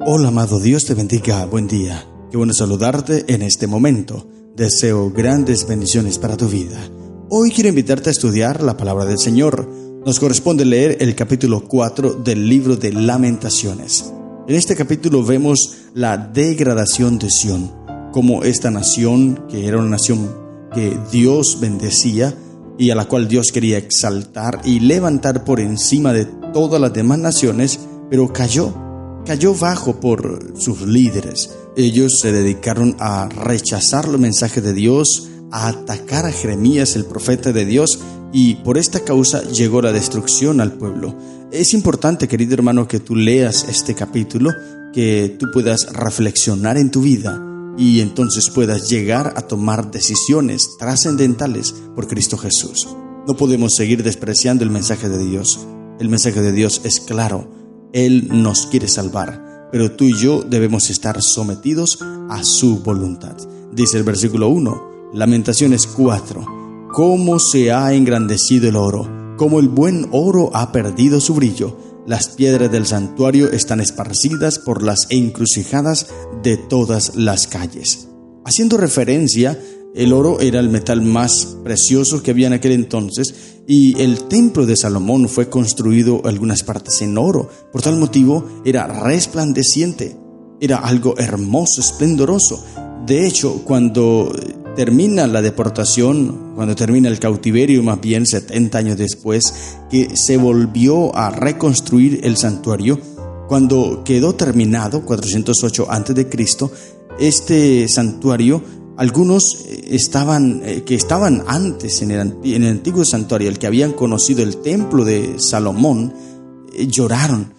Hola amado, Dios te bendiga, buen día. Qué bueno saludarte en este momento. Deseo grandes bendiciones para tu vida. Hoy quiero invitarte a estudiar la palabra del Señor. Nos corresponde leer el capítulo 4 del libro de Lamentaciones. En este capítulo vemos la degradación de Sión, como esta nación, que era una nación que Dios bendecía y a la cual Dios quería exaltar y levantar por encima de todas las demás naciones, pero cayó bajo por sus líderes. Ellos se dedicaron a rechazar los mensajes de Dios, a atacar a Jeremías, el profeta de Dios, y por esta causa llegó la destrucción al pueblo. Es importante, querido hermano, que tú leas este capítulo, que tú puedas reflexionar en tu vida y entonces puedas llegar a tomar decisiones trascendentales por Cristo Jesús. No podemos seguir despreciando el mensaje de Dios. El mensaje de Dios es claro. Él nos quiere salvar, pero tú y yo debemos estar sometidos a su voluntad. Dice el versículo 1, Lamentaciones 4. ¿Cómo se ha engrandecido el oro? Como el buen oro ha perdido su brillo. Las piedras del santuario están esparcidas por las encrucijadas de todas las calles. Haciendo referencia, el oro era el metal más precioso que había en aquel entonces, y el templo de Salomón fue construido algunas partes en oro. Por tal motivo era resplandeciente, era algo hermoso, esplendoroso. De hecho, cuando termina la deportación, cuando termina el cautiverio, más bien 70 años después, que se volvió a reconstruir el santuario, cuando quedó terminado, 408 a.C., este santuario, algunos que estaban antes en el antiguo santuario, el que habían conocido el templo de Salomón, lloraron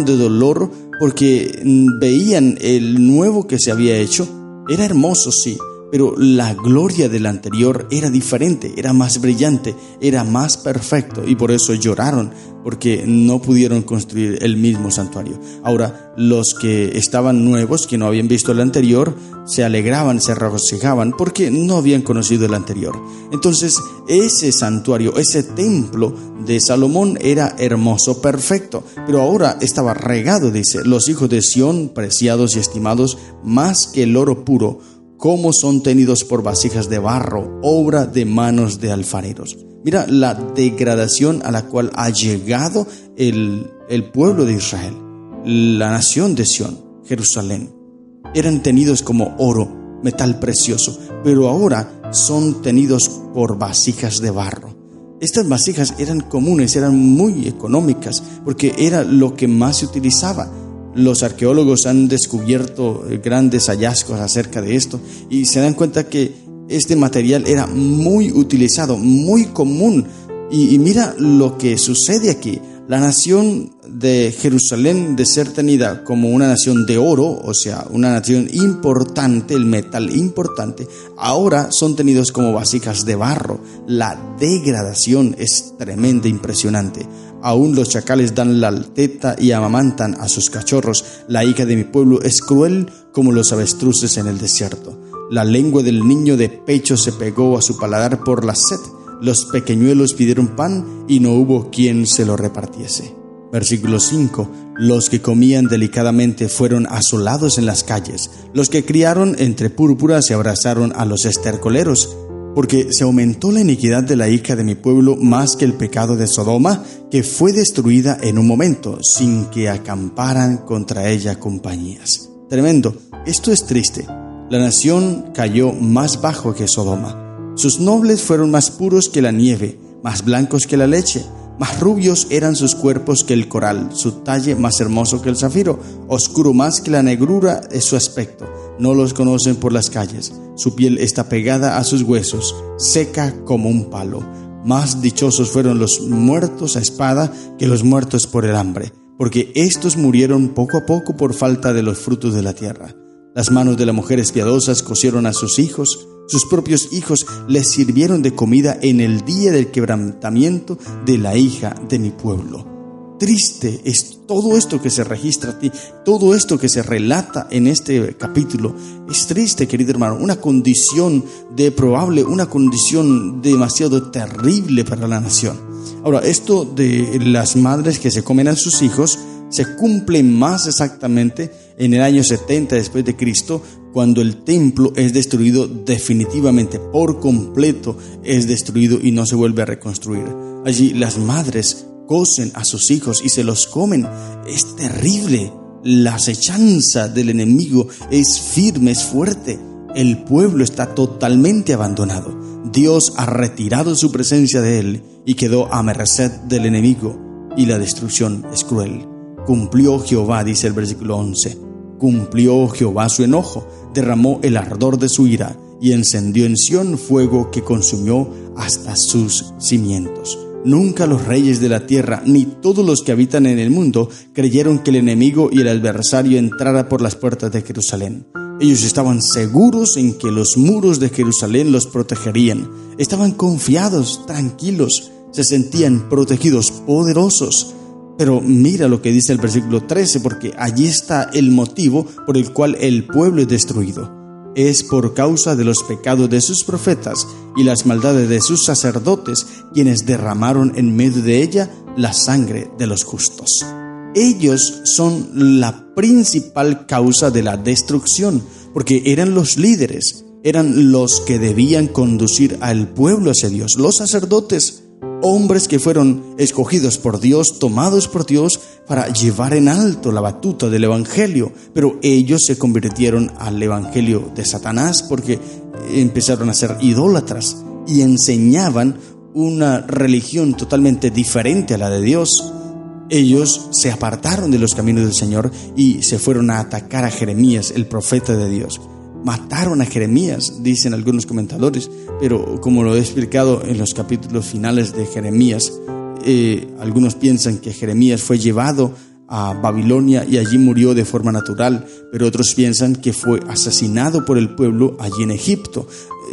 de dolor porque veían el nuevo que se había hecho. Era hermoso, sí, pero la gloria del anterior era diferente, era más brillante, era más perfecto, y por eso lloraron, porque no pudieron construir el mismo santuario. Ahora, los que estaban nuevos, que no habían visto el anterior, se alegraban, se regocijaban, porque no habían conocido el anterior. Entonces, ese santuario, ese templo de Salomón era hermoso, perfecto, pero ahora estaba regado, dice, los hijos de Sión, preciados y estimados más que el oro puro, cómo son tenidos por vasijas de barro, obra de manos de alfareros. Mira la degradación a la cual ha llegado el pueblo de Israel, la nación de Sión, Jerusalén. Eran tenidos como oro, metal precioso, pero ahora son tenidos por vasijas de barro. Estas vasijas eran comunes, eran muy económicas, porque era lo que más se utilizaba. Los arqueólogos han descubierto grandes hallazgos acerca de esto y se dan cuenta que este material era muy utilizado, muy común. Y mira lo que sucede aquí. La nación de Jerusalén, de ser tenida como una nación de oro, o sea, una nación importante, el metal importante, ahora son tenidos como vasijas de barro. La degradación es tremenda, impresionante. Aún los chacales dan la teta y amamantan a sus cachorros. La hija de mi pueblo es cruel como los avestruces en el desierto. La lengua del niño de pecho se pegó a su paladar por la sed. Los pequeñuelos pidieron pan y no hubo quien se lo repartiese. Versículo 5. Los que comían delicadamente fueron asolados en las calles. Los que criaron entre púrpura se abrazaron a los estercoleros. Porque se aumentó la iniquidad de la hija de mi pueblo más que el pecado de Sodoma, que fue destruida en un momento, sin que acamparan contra ella compañías. Tremendo, esto es triste. La nación cayó más bajo que Sodoma. Sus nobles fueron más puros que la nieve, más blancos que la leche. Más rubios eran sus cuerpos que el coral, su talle más hermoso que el zafiro, oscuro más que la negrura es su aspecto. No los conocen por las calles, su piel está pegada a sus huesos, seca como un palo. Más dichosos fueron los muertos a espada que los muertos por el hambre, porque estos murieron poco a poco por falta de los frutos de la tierra. Las manos de las mujeres piadosas cocieron a sus hijos propios hijos les sirvieron de comida en el día del quebrantamiento de la hija de mi pueblo. Triste es todo esto que se registra a ti, todo esto que se relata en este capítulo. Es triste, querido hermano, una condición deplorable, una condición demasiado terrible para la nación. Ahora, esto de las madres que se comen a sus hijos se cumple más exactamente en el año 70 después de Cristo, cuando el templo es destruido definitivamente, por completo es destruido y no se vuelve a reconstruir. Allí las madres cocen a sus hijos y se los comen. Es terrible. La acechanza del enemigo es firme, es fuerte. El pueblo está totalmente abandonado. Dios ha retirado su presencia de él y quedó a merced del enemigo, y la destrucción es cruel. Cumplió Jehová, dice el versículo 11. Cumplió Jehová su enojo, derramó el ardor de su ira y encendió en Sión fuego que consumió hasta sus cimientos. Nunca los reyes de la tierra, ni todos los que habitan en el mundo, creyeron que el enemigo y el adversario entrara por las puertas de Jerusalén. Ellos estaban seguros en que los muros de Jerusalén los protegerían. Estaban confiados, tranquilos, se sentían protegidos, poderosos. Pero mira lo que dice el versículo 13, porque allí está el motivo por el cual el pueblo es destruido. Es por causa de los pecados de sus profetas y las maldades de sus sacerdotes, quienes derramaron en medio de ella la sangre de los justos. Ellos son la principal causa de la destrucción, porque eran los líderes, eran los que debían conducir al pueblo hacia Dios, los sacerdotes, hombres que fueron escogidos por Dios, tomados por Dios para llevar en alto la batuta del evangelio, pero ellos se convirtieron al evangelio de Satanás porque empezaron a ser idólatras y enseñaban una religión totalmente diferente a la de Dios. Ellos se apartaron de los caminos del Señor y se fueron a atacar a Jeremías, el profeta de Dios. Mataron a Jeremías, dicen algunos comentadores, pero como lo he explicado en los capítulos finales de Jeremías, algunos piensan que Jeremías fue llevado a Babilonia y allí murió de forma natural, pero otros piensan que fue asesinado por el pueblo allí en Egipto.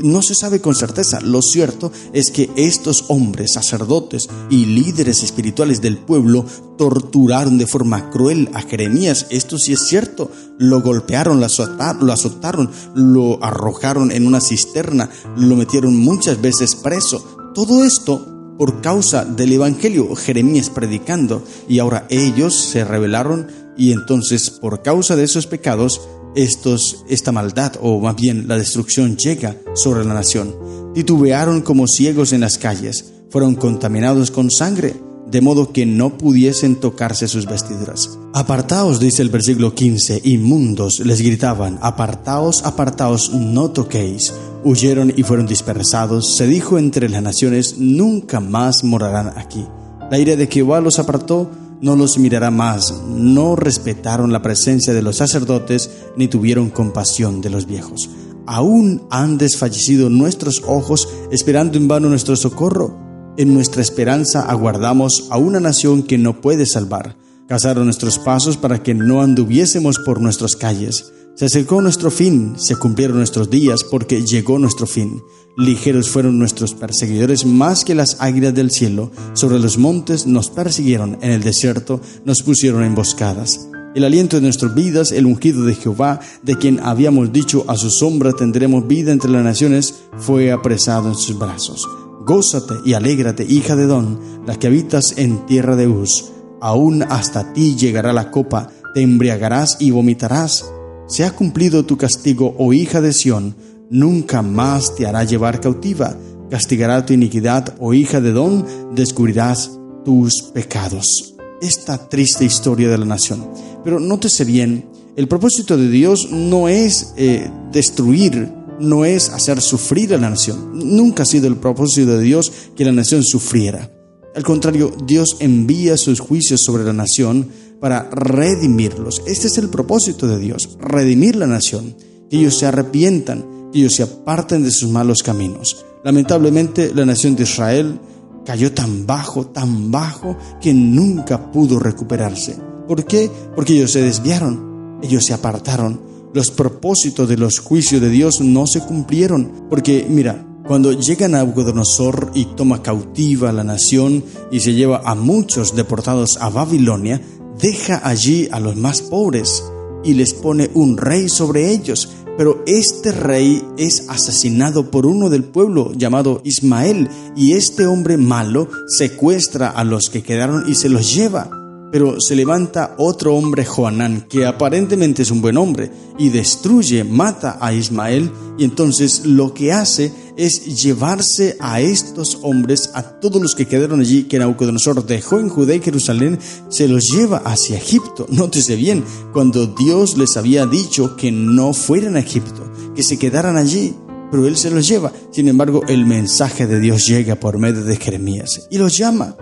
No se sabe con certeza. Lo cierto es que estos hombres, sacerdotes y líderes espirituales del pueblo, torturaron de forma cruel a Jeremías. Esto sí es cierto. Lo golpearon, lo azotaron, lo arrojaron en una cisterna, lo metieron muchas veces preso. Todo esto por causa del evangelio, Jeremías predicando, y ahora ellos se rebelaron y entonces por causa de esos pecados, esta maldad, o más bien la destrucción, llega sobre la nación. Titubearon como ciegos en las calles, fueron contaminados con sangre, de modo que no pudiesen tocarse sus vestiduras. Apartaos, dice el versículo 15, inmundos, les gritaban, apartaos, apartaos, no toquéis. Huyeron y fueron dispersados. Se dijo entre las naciones, nunca más morarán aquí. La ira de Jehová los apartó, no los mirará más. No respetaron la presencia de los sacerdotes, ni tuvieron compasión de los viejos. Aún han desfallecido nuestros ojos, esperando en vano nuestro socorro. En nuestra esperanza aguardamos a una nación que no puede salvar. Cazaron nuestros pasos para que no anduviésemos por nuestras calles. Se acercó nuestro fin, se cumplieron nuestros días, porque llegó nuestro fin. Ligeros fueron nuestros perseguidores más que las águilas del cielo. Sobre los montes nos persiguieron, en el desierto nos pusieron emboscadas. El aliento de nuestras vidas, el ungido de Jehová, de quien habíamos dicho, a su sombra tendremos vida entre las naciones, fue apresado en sus brazos. Gózate y alégrate, hija de Edom, la que habitas en tierra de Uz. Aún hasta ti llegará la copa, te embriagarás y vomitarás. Se ha cumplido tu castigo, oh hija de Sión, nunca más te hará llevar cautiva. Castigará tu iniquidad, oh hija de Edom, descubrirás tus pecados. Esta triste historia de la nación. Pero nótese bien, el propósito de Dios no es destruir, no es hacer sufrir a la nación. Nunca ha sido el propósito de Dios que la nación sufriera. Al contrario, Dios envía sus juicios sobre la nación para redimirlos. Este es el propósito de Dios, redimir la nación, que ellos se arrepientan, que ellos se aparten de sus malos caminos. Lamentablemente, la nación de Israel cayó tan bajo, que nunca pudo recuperarse. ¿Por qué? Porque ellos se desviaron, ellos se apartaron. Los propósitos de los juicios de Dios no se cumplieron, porque mira, cuando llega Nabucodonosor y toma cautiva a la nación y se lleva a muchos deportados a Babilonia, deja allí a los más pobres y les pone un rey sobre ellos. Pero este rey es asesinado por uno del pueblo llamado Ismael, y este hombre malo secuestra a los que quedaron y se los lleva. Pero se levanta otro hombre, Johanán, que aparentemente es un buen hombre, y destruye, mata a Ismael, y entonces lo que hace es llevarse a estos hombres, a todos los que quedaron allí, que Nabucodonosor dejó en Judea y Jerusalén, se los lleva hacia Egipto. Nótese bien, cuando Dios les había dicho que no fueran a Egipto, que se quedaran allí, pero Él se los lleva. Sin embargo, el mensaje de Dios llega por medio de Jeremías y los llama.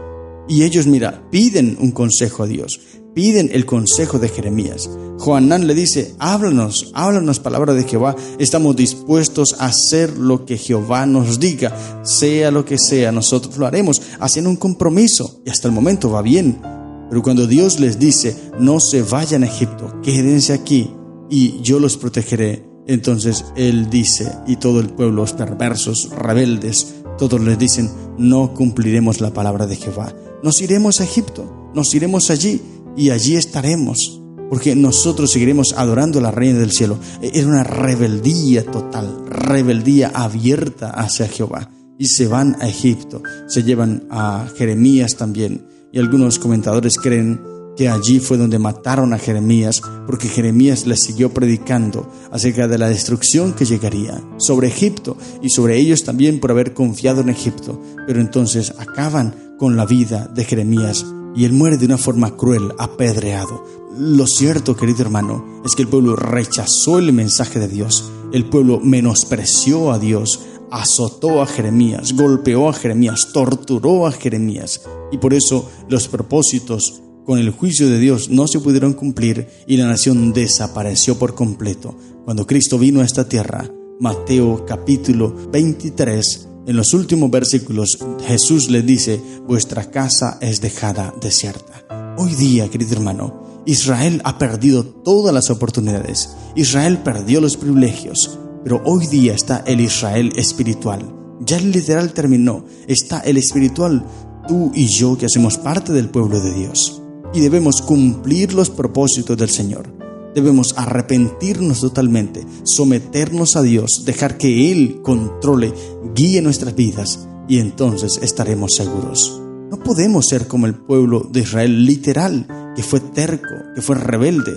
Y ellos, piden un consejo a Dios, piden el consejo de Jeremías. Johanán le dice, háblanos palabra de Jehová, estamos dispuestos a hacer lo que Jehová nos diga, sea lo que sea, nosotros lo haremos, hacen un compromiso, y hasta el momento va bien. Pero cuando Dios les dice, no se vayan a Egipto, quédense aquí, y yo los protegeré, entonces Él dice, y todo el pueblo, los perversos, rebeldes, todos les dicen, no cumpliremos la palabra de Jehová. Nos iremos a Egipto, nos iremos allí y allí estaremos, porque nosotros seguiremos adorando a la Reina del Cielo. Era una rebeldía total, rebeldía abierta hacia Jehová. Y se van a Egipto, se llevan a Jeremías también. Y algunos comentadores creen que allí fue donde mataron a Jeremías, porque Jeremías les siguió predicando acerca de la destrucción que llegaría sobre Egipto y sobre ellos también por haber confiado en Egipto. Pero entonces acaban con la vida de Jeremías y él muere de una forma cruel, apedreado. Lo cierto, querido hermano, es que el pueblo rechazó el mensaje de Dios. El pueblo menospreció a Dios, azotó a Jeremías, golpeó a Jeremías, torturó a Jeremías. Y por eso los propósitos con el juicio de Dios no se pudieron cumplir y la nación desapareció por completo. Cuando Cristo vino a esta tierra, Mateo capítulo 23, en los últimos versículos, Jesús les dice, vuestra casa es dejada desierta. Hoy día, querido hermano, Israel ha perdido todas las oportunidades. Israel perdió los privilegios, pero hoy día está el Israel espiritual. Ya el literal terminó, está el espiritual, tú y yo que hacemos parte del pueblo de Dios. Y debemos cumplir los propósitos del Señor. Debemos arrepentirnos totalmente, someternos a Dios, dejar que Él controle, guíe nuestras vidas y entonces estaremos seguros. No podemos ser como el pueblo de Israel literal, que fue terco, que fue rebelde,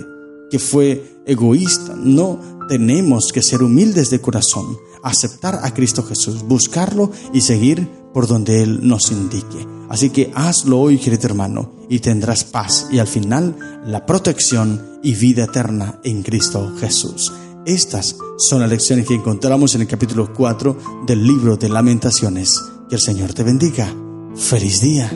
que fue egoísta. No, tenemos que ser humildes de corazón, aceptar a Cristo Jesús, buscarlo y seguir por donde Él nos indique. Así que hazlo hoy, querido hermano, y tendrás paz y al final la protección y vida eterna en Cristo Jesús. Estas son las lecciones que encontramos en el capítulo 4 del libro de Lamentaciones. Que el Señor te bendiga. ¡Feliz día!